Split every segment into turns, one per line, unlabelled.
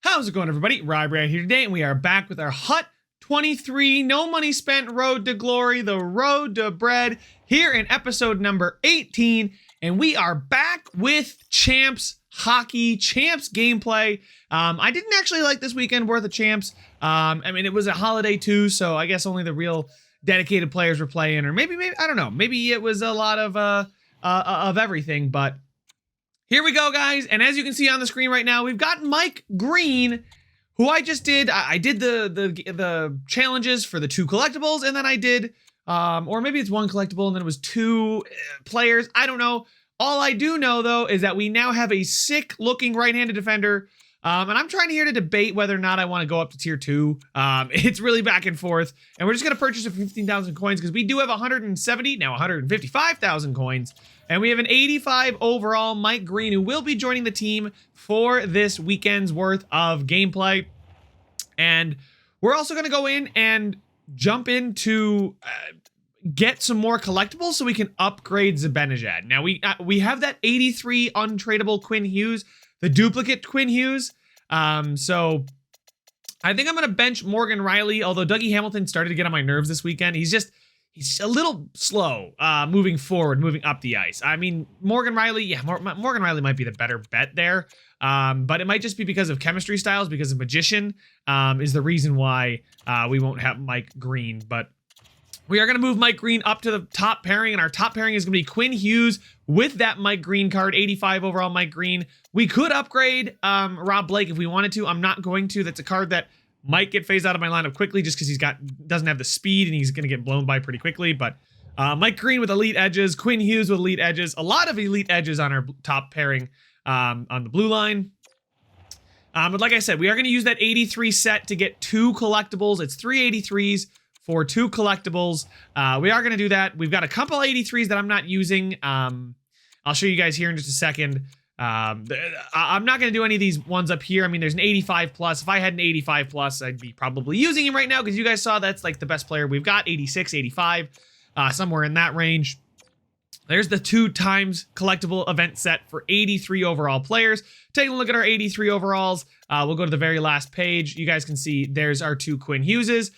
How's it going, everybody? RyeSquad here today, and we are back with our Hut 23 No Money Spent Road to Glory, the Road to Bread, here in episode number 18, and we are back with Champs Hockey, Champs gameplay. I didn't actually like this weekend worth of Champs. I mean, it was a holiday too, so I guess only the real dedicated players were playing, or maybe I don't know, maybe it was a lot of everything, but here we go, guys, and as you can see on the screen right now, we've got Mike Green, who I just did. I did the challenges for the 2 collectibles, and then I did, or maybe it's 1 collectible, and then it was 2 players. I don't know. All I do know, though, is that we now have a sick-looking right-handed defender, and I'm trying here to debate whether or not I want to go up to tier 2. It's really back and forth, and we're just going to purchase it for 15,000 coins, because we do have 170, now 155,000 coins. And we have an 85 overall Mike Green, who will be joining the team for this weekend's worth of gameplay. And we're also going to go in and jump into get some more collectibles so we can upgrade Zibanejad. Now, we have that 83 untradeable Quinn Hughes, the duplicate Quinn Hughes. So I think I'm going to bench Morgan Rielly, although Dougie Hamilton started to get on my nerves this weekend. He's a little slow moving forward, moving up the ice. I mean, Morgan Rielly, yeah, Morgan Rielly might be the better bet there. But it might just be because of chemistry styles, because of Magician is the reason why we won't have Mike Green. But we are going to move Mike Green up to the top pairing, and our top pairing is going to be Quinn Hughes with that Mike Green card, 85 overall Mike Green. We could upgrade Rob Blake if we wanted to. I'm not going to. That's a card that might get phased out of my lineup quickly just because doesn't have the speed and he's going to get blown by pretty quickly. But Mike Green with elite edges, Quinn Hughes with elite edges, a lot of elite edges on our top pairing on the blue line. But like I said, we are going to use that 83 set to get 2 collectibles. It's 3 83s for 2 collectibles. We are going to do that. We've got a couple 83s that I'm not using. I'll show you guys here in just a second. I'm not going to do any of these ones up here. I mean, there's an 85 plus. If I had an 85 plus, I'd be probably using him right now because you guys saw that's like the best player we've got, 86, 85, somewhere in that range. There's the 2 times collectible event set for 83 overall players. Taking a look at our 83 overalls, we'll go to the very last page. You guys can see there's our 2 Quinn Hugheses.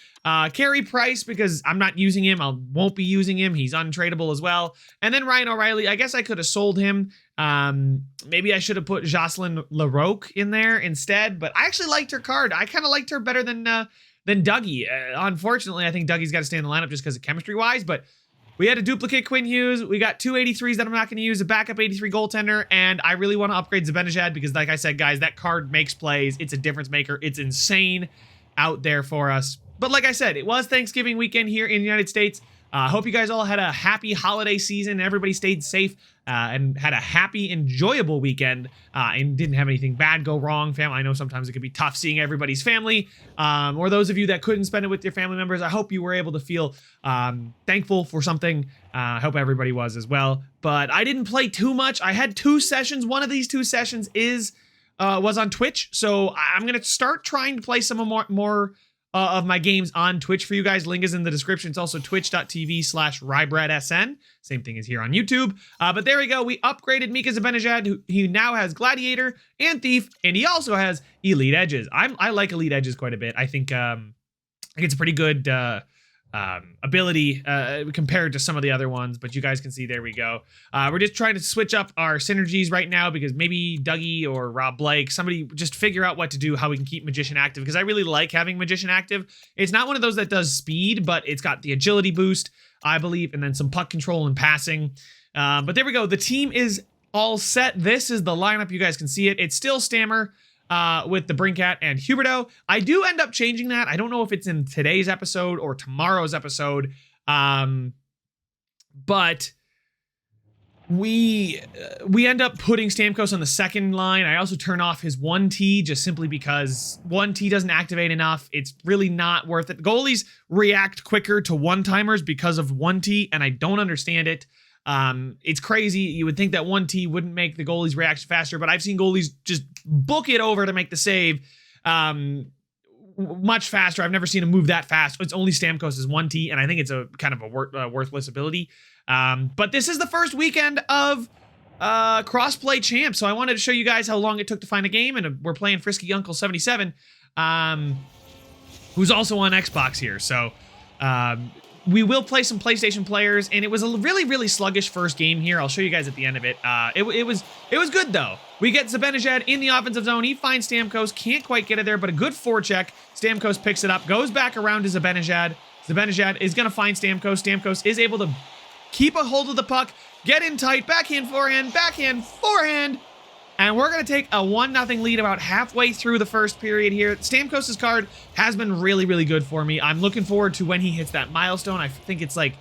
Carey Price, because I'm not using him. I won't be using him. He's untradeable as well. And then Ryan O'Reilly, I guess I could have sold him. Maybe I should have put Jocelyn Larocque in there instead, but I actually liked her card. I kind of liked her better than Dougie. Unfortunately, I think Dougie's got to stay in the lineup just because of chemistry-wise, but we had a duplicate Quinn Hughes. We got 2 83s that I'm not going to use, a backup 83 goaltender, and I really want to upgrade Zibanejad because, like I said, guys, that card makes plays. It's a difference maker. It's insane out there for us. But like I said, it was Thanksgiving weekend here in the United States. I hope you guys all had a happy holiday season. Everybody stayed safe and had a happy, enjoyable weekend and didn't have anything bad go wrong. I know sometimes it could be tough seeing everybody's family or those of you that couldn't spend it with your family members. I hope you were able to feel thankful for something. I hope everybody was as well. But I didn't play too much. I had 2 sessions. One of these 2 sessions was on Twitch. So I'm going to start trying to play some more of my games on Twitch for you guys. Link is in the description. It's also twitch.tv/RyeSquad. Same thing as here on YouTube. But there we go. We upgraded Mika Zibanejad, who he now has Gladiator and Thief, and he also has Elite Edges. I like Elite Edges quite a bit. I think it's a pretty good ability compared to some of the other ones, but you guys can see, there we go. We're just trying to switch up our synergies right now because maybe Dougie or Rob Blake, somebody just figure out what to do, how we can keep Magician active, because I really like having Magician active. It's not one of those that does speed, but it's got the agility boost, I believe, and then some puck control and passing. But there we go. The team is all set. This is the lineup. You guys can see it. It's still Stammer with the Brinkat and Huberto. I do end up changing that. I don't know if it's in today's episode or tomorrow's episode, but we end up putting Stamkos on the second line. I also turn off his 1T just simply because 1T doesn't activate enough. It's really not worth it. Goalies react quicker to one-timers because of 1T, and I don't understand it. It's crazy. You would think that 1T wouldn't make the goalies react faster, but I've seen goalies just book it over to make the save much faster. I've never seen him move that fast. It's only Stamkos' 1T, and I think it's a kind of a worthless ability. But this is the first weekend of cross-play champ. So I wanted to show you guys how long it took to find a game, and we're playing Frisky Uncle 77, who's also on Xbox here. So we will play some PlayStation players, and it was a really, really sluggish first game here. I'll show you guys at the end of it. It was good, though. We get Zibanejad in the offensive zone. He finds Stamkos, can't quite get it there, but a good forecheck. Stamkos picks it up, goes back around to Zibanejad. Zibanejad is going to find Stamkos. Stamkos is able to keep a hold of the puck, get in tight, backhand, forehand, and we're going to take a 1-0 lead about halfway through the first period here. Stamkos' card has been really, really good for me. I'm looking forward to when he hits that milestone. I think it's like,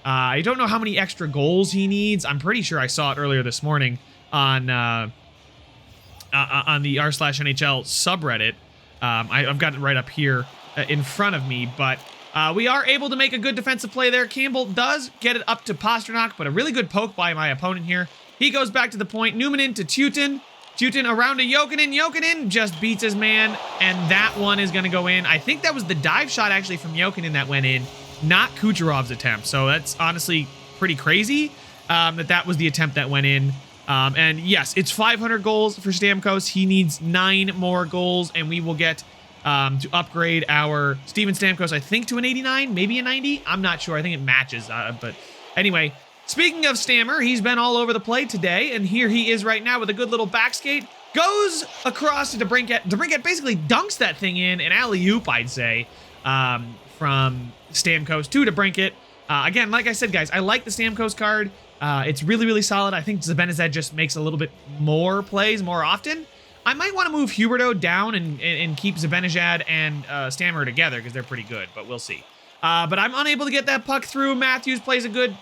I don't know how many extra goals he needs. I'm pretty sure I saw it earlier this morning on the r/NHL subreddit. I've got it right up here in front of me, but we are able to make a good defensive play there. Campbell does get it up to Pasternak, but a really good poke by my opponent here. He goes back to the point. Newman into Tutin. Tutin around to Jokinen. Jokinen just beats his man, and that one is going to go in. I think that was the dive shot actually from Jokinen that went in, not Kucherov's attempt. So that's honestly pretty crazy that was the attempt that went in. And yes, it's 500 goals for Stamkos. He needs 9 more goals, and we will get to upgrade our Steven Stamkos, I think, to an 89, maybe a 90. I'm not sure. I think it matches. But anyway, speaking of Stammer, he's been all over the play today, and here he is right now with a good little back skate. Goes across to DeBrincat. DeBrincat basically dunks that thing in, an alley-oop, I'd say, from Stamkos to DeBrincat. Again, like I said, guys, I like the Stamkos card. It's really, really solid. I think Zibanejad just makes a little bit more plays more often. I might want to move Huberdeau down and keep Zibanejad and Stammer together because they're pretty good, but we'll see. But I'm unable to get that puck through. Matthews plays a good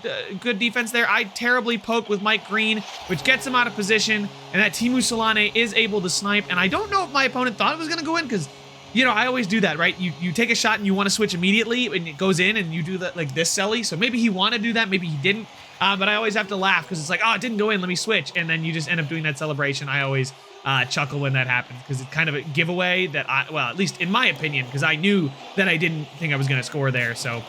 defense there. I terribly poke with Mike Green, which gets him out of position, and that Teemu Solane is able to snipe. And I don't know if my opponent thought it was going to go in because, you know, I always do that, right? You take a shot and you want to switch immediately, and it goes in, and you do that like this, Selly. So maybe he wanted to do that, maybe he didn't. But I always have to laugh because it's like, oh, it didn't go in, let me switch. And then you just end up doing that celebration. I always chuckle when that happens because it's kind of a giveaway that well, at least in my opinion, because I knew that I didn't think I was going to score there. So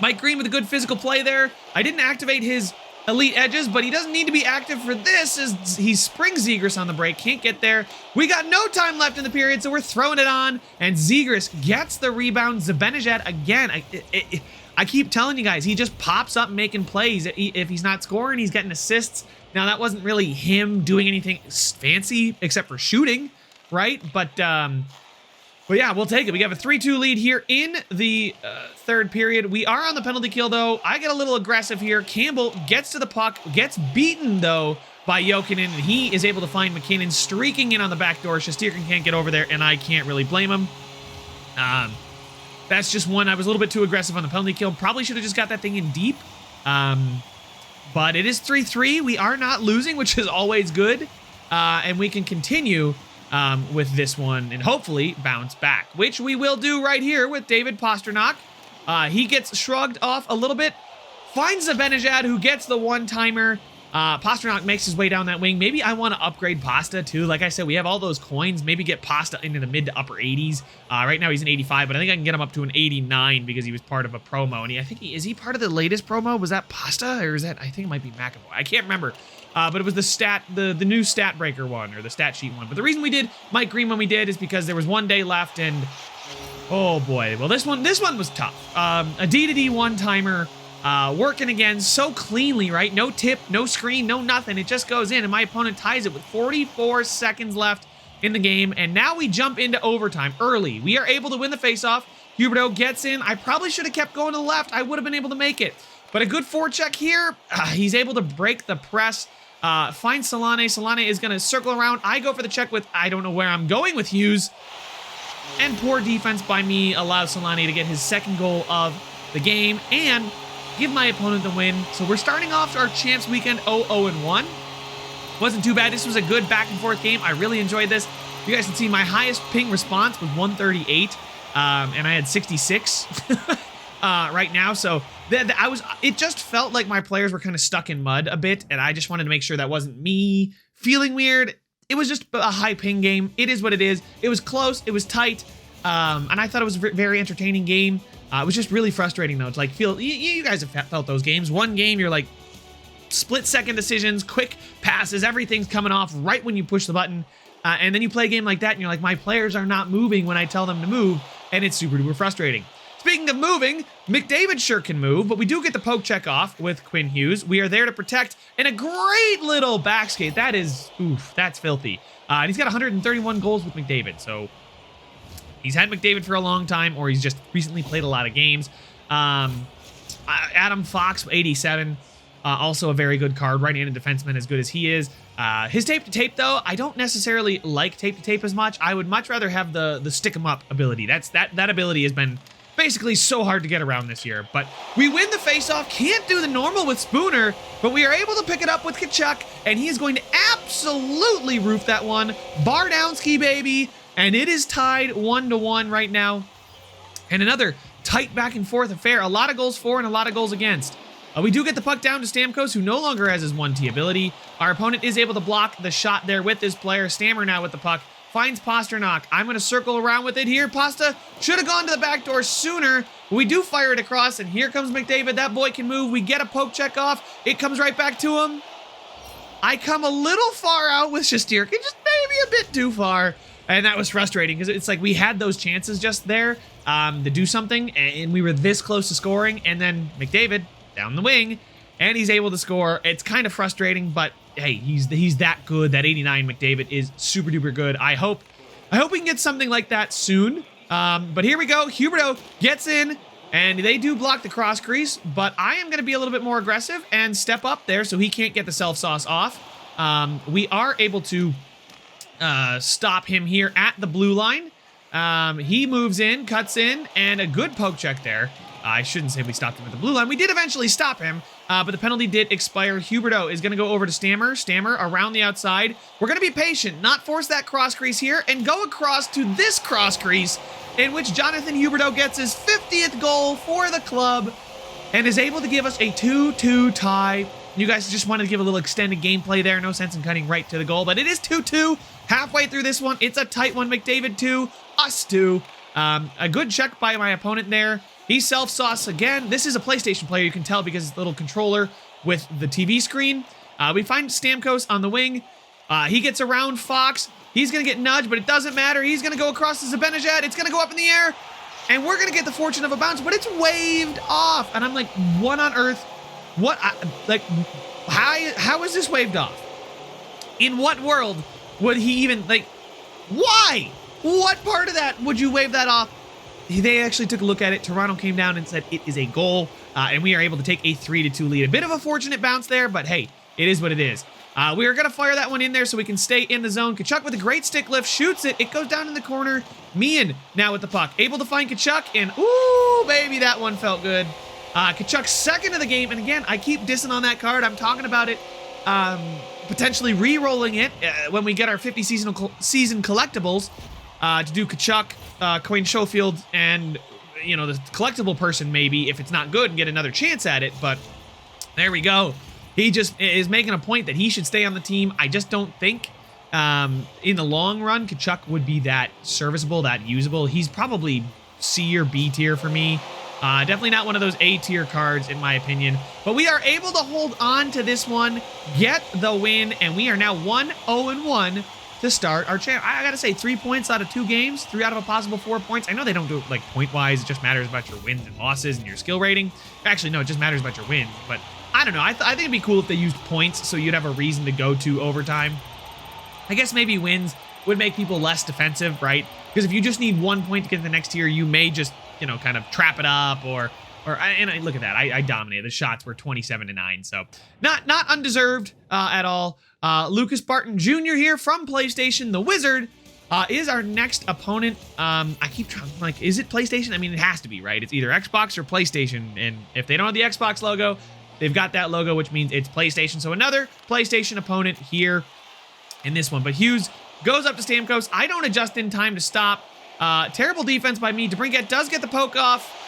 Mike Green with a good physical play there. I didn't activate his elite edges, but he doesn't need to be active for this as he springs Zegras on the break. Can't get there. We got no time left in the period, so we're throwing it on, and Zegras gets the rebound. Zibanejad again. I keep telling you guys, he just pops up making plays. If he's not scoring, he's getting assists. Now, that wasn't really him doing anything fancy except for shooting, right? But yeah, we'll take it. We have a 3-2 lead here in the third period. We are on the penalty kill, though. I get a little aggressive here. Campbell gets to the puck, gets beaten, though, by Jokinen, and he is able to find McKinnon streaking in on the back door. Shesterkin can't get over there, and I can't really blame him. That's just one. I was a little bit too aggressive on the penalty kill. Probably should have just got that thing in deep. But it is 3-3. We are not losing, which is always good. And we can continue with this one and hopefully bounce back, which we will do right here with David Pasternak. He gets shrugged off a little bit, finds Zibanejad, who gets the one-timer. Pasternak makes his way down that wing. Maybe I want to upgrade Pasta too. Like I said, we have all those coins. Maybe get Pasta into the mid to upper 80s. Right now he's an 85, but I think I can get him up to an 89 because he was part of a promo. And I think is he part of the latest promo? Was that Pasta or is that? I think it might be McAvoy. I can't remember. But it was the new stat breaker one or the stat sheet one. But the reason we did Mike Green when we did is because there was 1 day left and oh boy. Well, this one was tough. A D-to-D one-timer. Working again so cleanly, right? No tip, no screen, no nothing. It just goes in, and my opponent ties it with 44 seconds left in the game. And now we jump into overtime early. We are able to win the faceoff. Huberdeau gets in. I probably should have kept going to the left. I would have been able to make it. But a good forecheck here. He's able to break the press. Finds Solane. Solane is going to circle around. I go for the check with, I don't know where I'm going with Hughes. And poor defense by me allows Solane to get his second goal of the game and give my opponent the win. So we're starting off our champs weekend 0-0-1. Wasn't too bad. This was a good back and forth game. I really enjoyed this. You guys can see my highest ping response was 138, and I had 66 right now. So it just felt like my players were kind of stuck in mud a bit, and I just wanted to make sure that wasn't me feeling weird. It was just a high ping game. It is what it is. It was close. It was tight, and I thought it was a very entertaining game. It was just really frustrating, though. It's like, you guys have felt those games. One game, you're like split-second decisions, quick passes, everything's coming off right when you push the button. And then you play a game like that and you're like, my players are not moving when I tell them to move, and it's super duper frustrating. Speaking of moving, McDavid sure can move, but we do get the poke check off with Quinn Hughes. We are there to protect, and a great little back skate. That is, oof, that's filthy. And he's got 131 goals with McDavid, so he's had McDavid for a long time, or he's just recently played a lot of games. Adam Fox, 87, also a very good card, right-handed defenseman as good as he is. His tape-to-tape, though, I don't necessarily like tape-to-tape as much. I would much rather have the stick-em-up ability. That ability has been basically so hard to get around this year. But we win the face-off, can't do the normal with Spooner, but we are able to pick it up with Tkachuk, and he is going to absolutely roof that one. Bardowski, baby, and it is tied 1-1 right now. And another tight back-and-forth affair. A lot of goals for and a lot of goals against. We do get the puck down to Stamkos, who no longer has his 1T ability. Our opponent is able to block the shot there with his player. Stammer now with the puck. Finds Pasternak. I'm going to circle around with it here. Pasta should have gone to the back door sooner. We do fire it across, and here comes McDavid. That boy can move. We get a poke check off. It comes right back to him. I come a little far out with Shesterkin, just maybe a bit too far. And that was frustrating because it's like we had those chances just there to do something, and we were this close to scoring, and then McDavid down the wing, and he's able to score. It's kind of frustrating, but hey, he's that good. That 89 McDavid is super duper good. I hope we can get something like that soon. But here we go. Huberdeau gets in, and they do block the cross crease, but I am going to be a little bit more aggressive and step up there so he can't get the self-sauce off. We are able to stop him here at the blue line. He moves in, cuts in, and a good poke check there. I shouldn't say we stopped him at the blue line. We did eventually stop him, but the penalty did expire. Huberdeau is going to go over to Stammer. Stammer around the outside. We're going to be patient, not force that cross crease here, and go across to this cross crease, in which Jonathan Huberdeau gets his 50th goal for the club and is able to give us a 2-2 tie. You guys just wanted to give a little extended gameplay there. No sense in cutting right to the goal, but it is 2-2. Halfway through this one, it's a tight one. McDavid 2, us 2. A good check by my opponent there. He self-sauce again. This is a PlayStation player, you can tell because it's a little controller with the TV screen. We find Stamkos on the wing. He gets around Fox. He's going to get nudged, but it doesn't matter. He's going to go across to Zibanejad. It's going to go up in the air, and we're going to get the fortune of a bounce, but it's waved off. And I'm like, what on earth? What? How is this waved off? In what world would he even, like, why? What part of that would you wave that off? They actually took a look at it. Toronto came down and said it is a goal, and we are able to take a 3-2 lead. A bit of a fortunate bounce there, but hey, it is what it is. We are going to fire that one in there so we can stay in the zone. Tkachuk with a great stick lift, shoots it. It goes down in the corner. Meehan now with the puck. Able to find Tkachuk, and ooh, baby, that one felt good. Tkachuk's second of the game, and again, I keep dissing on that card. I'm talking about it, potentially re-rolling it when we get our 50 season collectibles to do Tkachuk, Quinn Schofield, and, you know, the collectible person maybe, if it's not good, and get another chance at it, but there we go. He just is making a point that he should stay on the team. I just don't think in the long run Tkachuk would be that serviceable, that usable. He's probably C or B tier for me. Definitely not one of those A tier cards in my opinion. But we are able to hold on to this one, get the win, and we are now 1-0-1 to start our channel. I gotta say, 3 points out of 2 games, 3 out of a possible 4 points. I know they don't do it like point-wise. It just matters about your wins and losses and your skill rating. Actually, no, it just matters about your wins. But I don't know. I think it'd be cool if they used points so you'd have a reason to go to overtime. I guess maybe wins would make people less defensive, right? Because if you just need 1 point to get to the next tier, you may just, you know, kind of trap it up and look at that. I dominated. The shots were 27-9, so not undeserved at all. Lucas Barton Jr. here from PlayStation, the Wizard, is our next opponent. I keep trying, like, is it PlayStation? I mean, it has to be, right? It's either Xbox or PlayStation, and if they don't have the Xbox logo, they've got that logo, which means it's PlayStation. So another PlayStation opponent here in this one. But Hughes goes up to Stamkos. I don't adjust in time to stop. Terrible defense by me. DeBrincat does get the poke off,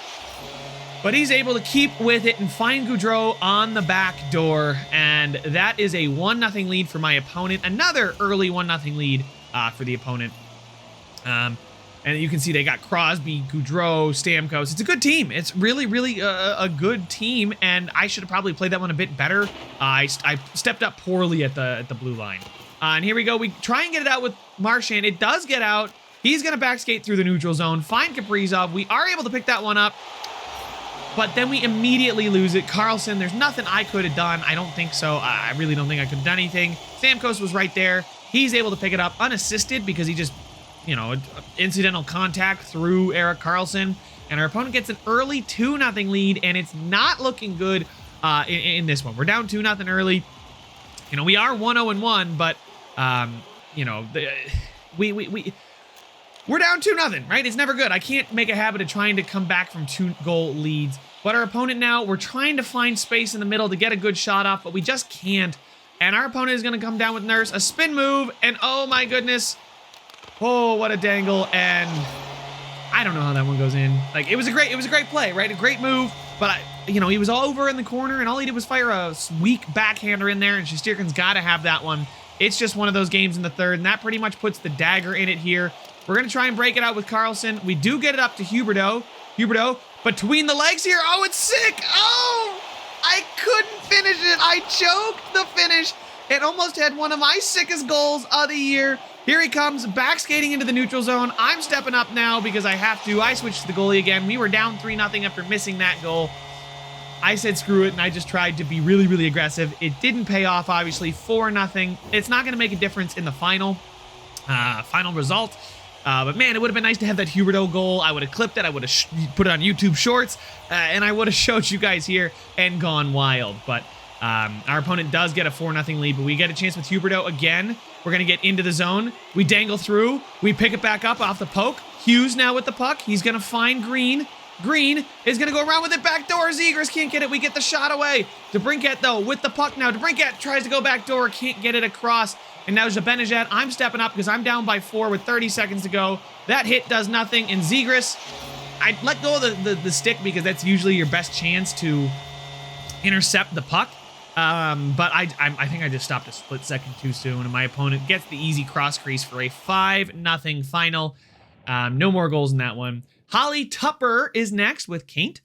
but he's able to keep with it and find Gaudreau on the back door, and that is a 1-0 lead for my opponent. Another early 1-0 lead for the opponent. And you can see they got Crosby, Goudreau, Stamkos. It's a good team. It's really, really a good team, and I should have probably played that one a bit better. I stepped up poorly at the blue line. And here we go. We try and get it out with Marchand. It does get out. He's going to backskate through the neutral zone. Find Kaprizov. We are able to pick that one up, but then we immediately lose it. Carlson, there's nothing I could have done. I don't think so. I really don't think I could have done anything. Stamkos was right there. He's able to pick it up unassisted because he just, you know, incidental contact through Erik Karlsson, and our opponent gets an early 2-0 lead, and it's not looking good in this one. We're down 2-0 early. You know, we are 1-0-1, but you know, we're down 2-0, right? It's never good. I can't make a habit of trying to come back from 2-goal leads. But our opponent now, we're trying to find space in the middle to get a good shot off, but we just can't. And our opponent is going to come down with Nurse, a spin move, and oh my goodness. Oh, what a dangle, and I don't know how that one goes in. Like, it was a great play, right? A great move, but you know, he was all over in the corner, and all he did was fire a weak backhander in there, and Shesterkin's got to have that one. It's just one of those games in the third, and that pretty much puts the dagger in it here. We're going to try and break it out with Karlsson. We do get it up to Huberdeau. Huberdeau, between the legs here. Oh, it's sick. Oh, I couldn't finish it. I choked the finish. It almost had one of my sickest goals of the year. Here he comes, back skating into the neutral zone. I'm stepping up now because I have to. I switched to the goalie again. We were down 3-0 after missing that goal. I said screw it, and I just tried to be really, really aggressive. It didn't pay off, obviously. 4-0. It's not going to make a difference in the final result. But man, it would have been nice to have that Huberdeau goal. I would have clipped it. I would have put it on YouTube Shorts, and I would have showed you guys here and gone wild. But our opponent does get a 4-0 lead, but we get a chance with Huberdeau again. We're going to get into the zone. We dangle through. We pick it back up off the poke. Hughes now with the puck. He's going to find Green. Green is going to go around with it back door. Zegras can't get it. We get the shot away. DeBrincat, though, with the puck now. DeBrincat tries to go back door. Can't get it across. And now Zibanejad. I'm stepping up because I'm down by 4 with 30 seconds to go. That hit does nothing. And Zegras, I let go of the stick because that's usually your best chance to intercept the puck. But I think I just stopped a split second too soon, and my opponent gets the easy cross crease for a 5-0 final. No more goals in that one. Holly Tupper is next with Kaint.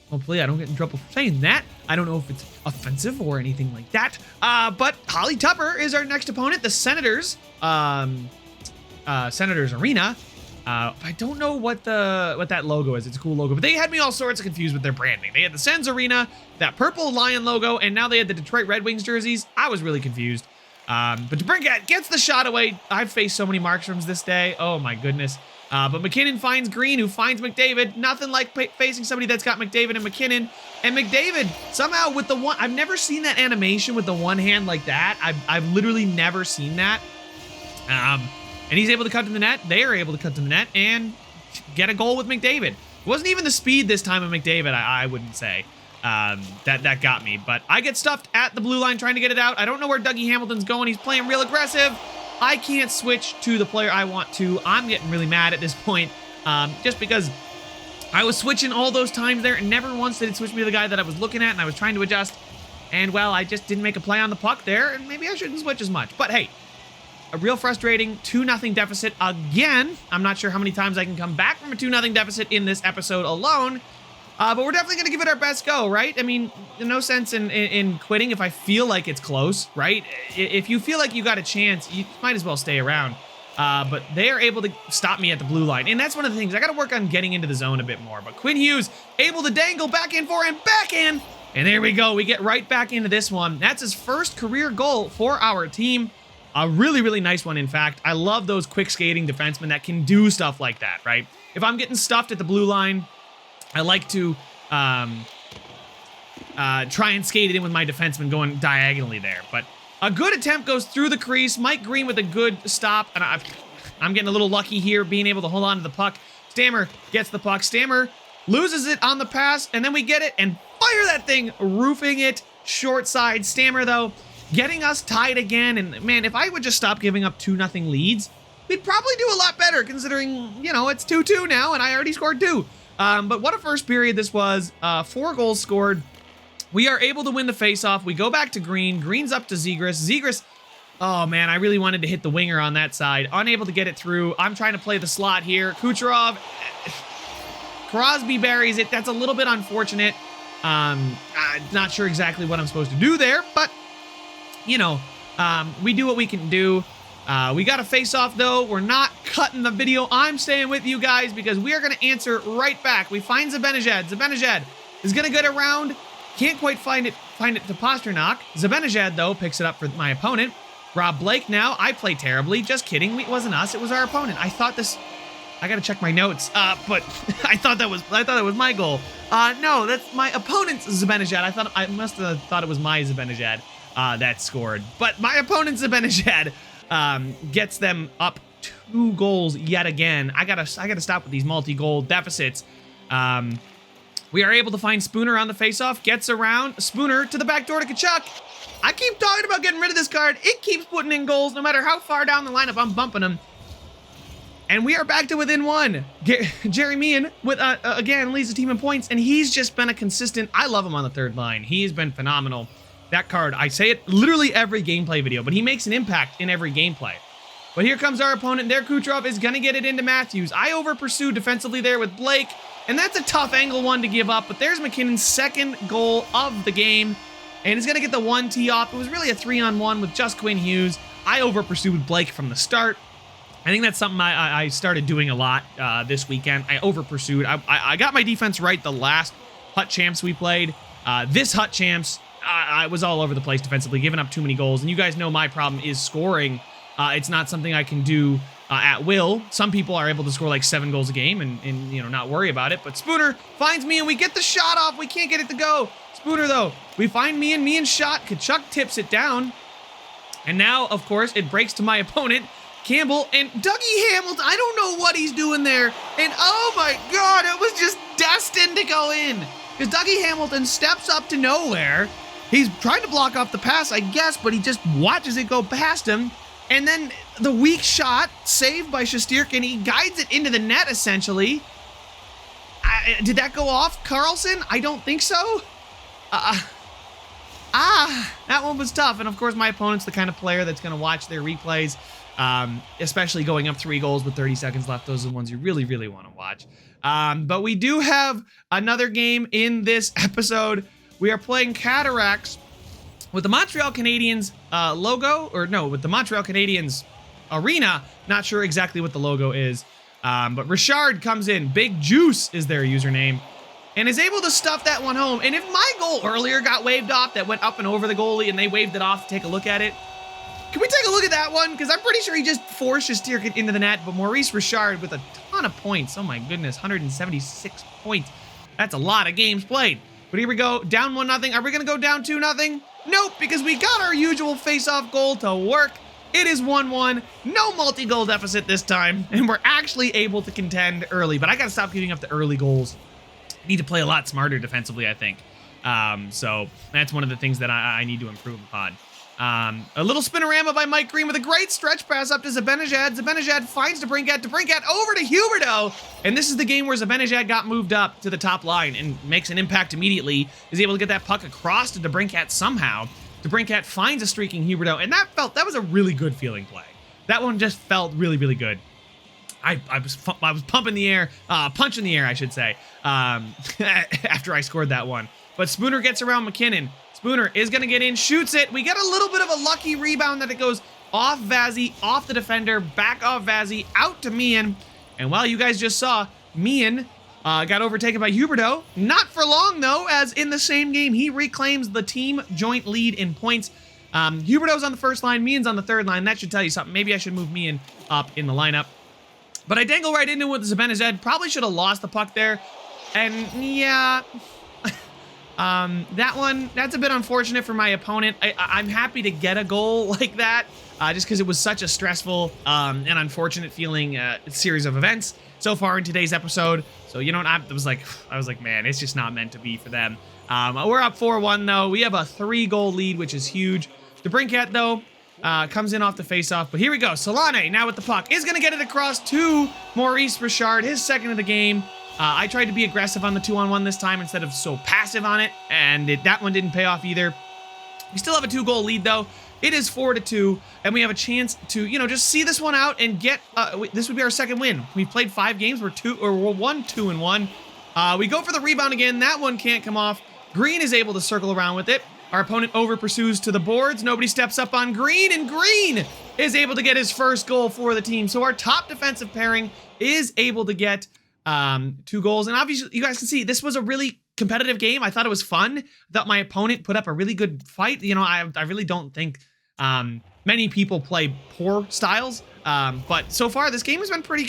Hopefully I don't get in trouble for saying that. I don't know if it's offensive or anything like that. But Holly Tupper is our next opponent, the Senators. Senators Arena. I don't know what that logo is. It's a cool logo, but they had me all sorts of confused with their branding. They had the Sens Arena, that purple lion logo, and now they had the Detroit Red Wings jerseys. I was really confused. But DeBrincat gets the shot away. I've faced so many Markstroms this day. Oh my goodness. But McKinnon finds Green, who finds McDavid. Nothing like facing somebody that's got McDavid and McKinnon. And McDavid, somehow with the one, I've never seen that animation with the one hand like that. I've literally never seen that. And he's able to cut to the net. They are able to cut to the net and get a goal with McDavid. It wasn't even the speed this time of McDavid, I wouldn't say. That got me. But I get stuffed at the blue line trying to get it out. I don't know where Dougie Hamilton's going. He's playing real aggressive. I can't switch to the player I want to. I'm getting really mad at this point, just because I was switching all those times there, and never once did it switch me to the guy that I was looking at, and I was trying to adjust. And, well, I just didn't make a play on the puck there, and maybe I shouldn't switch as much. But, hey, a real frustrating 2-0 deficit again. I'm not sure how many times I can come back from a 2-0 deficit in this episode alone. But we're definitely going to give it our best go, right? I mean, no sense in quitting if I feel like it's close, right? If you feel like you got a chance, you might as well stay around. But they are able to stop me at the blue line. And that's one of the things. I got to work on getting into the zone a bit more. But Quinn Hughes able to dangle back in for him, back in. And there we go. We get right back into this one. That's his first career goal for our team. A really, really nice one, in fact. I love those quick skating defensemen that can do stuff like that, right? If I'm getting stuffed at the blue line, I like to try and skate it in with my defenseman going diagonally there. But a good attempt goes through the crease. Mike Green with a good stop. And I'm getting a little lucky here, being able to hold on to the puck. Stammer gets the puck. Stammer loses it on the pass, and then we get it and fire that thing, roofing it short side. Stammer, though, getting us tied again. And, man, if I would just stop giving up 2-0 leads, we'd probably do a lot better, considering, you know, it's 2-2 now, and I already scored 2. But what a first period this was. 4 goals scored. We are able to win the faceoff. We go back to Green. Green's up to Zegras. Zegras Oh, man, I really wanted to hit the winger on that side. Unable to get it through. I'm trying to play the slot here. Kucherov. Crosby buries it. That's a little bit unfortunate. Not sure exactly what I'm supposed to do there, but, you know, we do what we can do. We got a face-off, though. We're not cutting the video. I'm staying with you guys because we are going to answer right back. We find Zibanejad. Zibanejad is going to get around. Can't quite find it to Pasternak. Zibanejad, though, picks it up for my opponent. Rob Blake now. I play terribly. Just kidding. It wasn't us. It was our opponent. I thought this... I gotta check my notes. But I thought that was my goal. No, that's my opponent's Zibanejad. I must have thought it was my Zibanejad that scored. But my opponent's Zibanejad gets them up 2 goals yet again. I gotta stop with these multi-goal deficits. We are able to find Spooner on the faceoff. Gets around. Spooner to the back door to Tkachuk. I keep talking about getting rid of this card. It keeps putting in goals no matter how far down the lineup I'm bumping him. And we are back to within 1. Jerry Meehan, with again, leads the team in points, and he's just been a consistent... I love him on the third line. He's been phenomenal. That card, I say it literally every gameplay video, but he makes an impact in every gameplay. But here comes our opponent there. Kucherov is going to get it into Matthews. I over-pursued defensively there with Blake, and that's a tough angle one to give up, but there's McKinnon's second goal of the game. And he's going to get the 1T off. It was really a 3-on-1 with just Quinn Hughes. I over-pursued Blake from the start. I think that's something I started doing a lot this weekend. I over-pursued. I got my defense right the last Hut Champs we played. This Hut Champs, I was all over the place defensively, giving up too many goals. And you guys know my problem is scoring. It's not something I can do at will. Some people are able to score like 7 goals a game and you know, not worry about it. But Spooner finds me and we get the shot off. We can't get it to go. Spooner, though, we find Meehan shot. Tkachuk tips it down. And now, of course, it breaks to my opponent, Campbell, and Dougie Hamilton. I don't know what he's doing there. And oh my God, it was just destined to go in. Because Dougie Hamilton steps up to nowhere. He's trying to block off the pass, I guess, but he just watches it go past him. And then the weak shot, saved by Shesterkin, he guides it into the net, essentially. Did that go off Carlson? I don't think so. That one was tough. And of course, my opponent's the kind of player that's going to watch their replays, especially going up 3 goals with 30 seconds left. Those are the ones you really, really want to watch. But we do have another game in this episode. We are playing Cataracts with the Montreal Canadiens logo, or no, with the Montreal Canadiens arena. Not sure exactly what the logo is. But Richard comes in. Big Juice is their username. And is able to stuff that one home. And if my goal earlier got waved off that went up and over the goalie and they waved it off to take a look at it, can we take a look at that one? Because I'm pretty sure he just forced Shesterkin into the net. But Maurice Richard with a ton of points. Oh my goodness, 176 points. That's a lot of games played. But here we go, down 1-0. Are we going to go down 2-0? Nope, because we got our usual face-off goal to work. It is 1-1, no multi-goal deficit this time, and we're actually able to contend early. But I got to stop giving up the early goals. Need to play a lot smarter defensively, I think. So that's one of the things that I need to improve upon. A little spinorama by Mike Green with a great stretch pass up to Zibanejad. Zibanejad finds DeBrincat over to Huberdeau. And this is the game where Zibanejad got moved up to the top line and makes an impact immediately. Is able to get that puck across to DeBrincat somehow. DeBrincat finds a streaking Huberdeau, and that was a really good feeling play. That one just felt really, really good. I was pumping the air, punching the air, I should say, after I scored that one. But Spooner gets around McKinnon. Spooner is going to get in, shoots it. We get a little bit of a lucky rebound that it goes off Vazzy, off the defender, back off Vazzy, out to Meehan. And while you guys just saw, Meehan got overtaken by Huberdeau. Not for long, though, as in the same game, he reclaims the team joint lead in points. Huberdeau's on the first line, Meehan's on the third line. That should tell you something. Maybe I should move Meehan up in the lineup. But I dangle right into it with Zibanejad. Probably should have lost the puck there. And yeah, that's a bit unfortunate for my opponent. I'm happy to get a goal like that, just because it was such a stressful and unfortunate feeling series of events so far in today's episode. So, you know, I was like, man, it's just not meant to be for them. We're up 4-1, though. We have a 3-goal lead, which is huge. DeBrincat, though, comes in off the faceoff, but here we go. Solane now with the puck is going to get it across to Maurice Richard, his second of the game. I tried to be aggressive on the 2-on-1 this time instead of so passive on it, and that one didn't pay off either. We still have a 2-goal lead, though. It is 4-2, and we have a chance to, you know, just see this one out and get, this would be our second win. We've played 5 games. We're 1, 2, and 1. We go for the rebound again. That one can't come off. Green is able to circle around with it. Our opponent over pursues to the boards. Nobody steps up on Green, and Green is able to get his first goal for the team. So our top defensive pairing is able to get 2 goals. And obviously, you guys can see this was a really competitive game. I thought it was fun. I thought my opponent put up a really good fight. You know, I really don't think many people play poor styles. But so far, this game has been pretty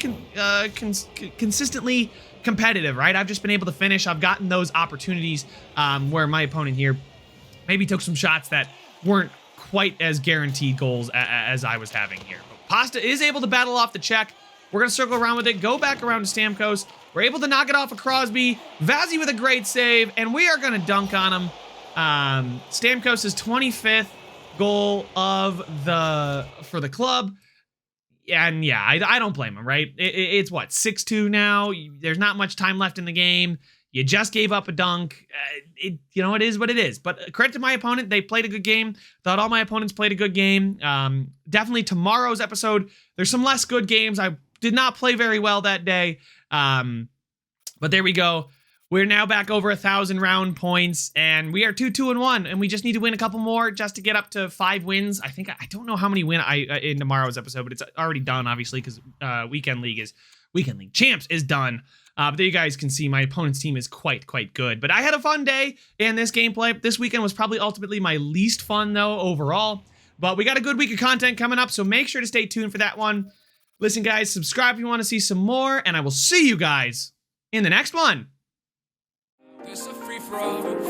consistently competitive, right? I've just been able to finish. I've gotten those opportunities where my opponent here maybe took some shots that weren't quite as guaranteed goals as I was having here. But Pasta is able to battle off the check. We're going to circle around with it, go back around to Stamkos. We're able to knock it off of Crosby. Vazzy with a great save, and we are going to dunk on him. Stamkos' 25th goal for the club. And yeah, I don't blame him, right? It's what, 6-2 now? There's not much time left in the game. You just gave up a dunk. You know, it is what it is. But credit to my opponent. They played a good game. Thought all my opponents played a good game. Definitely tomorrow's episode, there's some less good games. I did not play very well that day. But there we go. We're now back over 1,000 round points, and we are 2-2-1, and we just need to win a couple more just to get up to 5 wins. I don't know how many win in tomorrow's episode, but it's already done, obviously, because Weekend League Champs is done. But there you guys can see my opponent's team is quite good. But I had a fun day in this gameplay. This weekend was probably ultimately my least fun, though, overall. But we got a good week of content coming up, so make sure to stay tuned for that one. Listen, guys, subscribe if you want to see some more, and I will see you guys in the next one.
It's a free for all.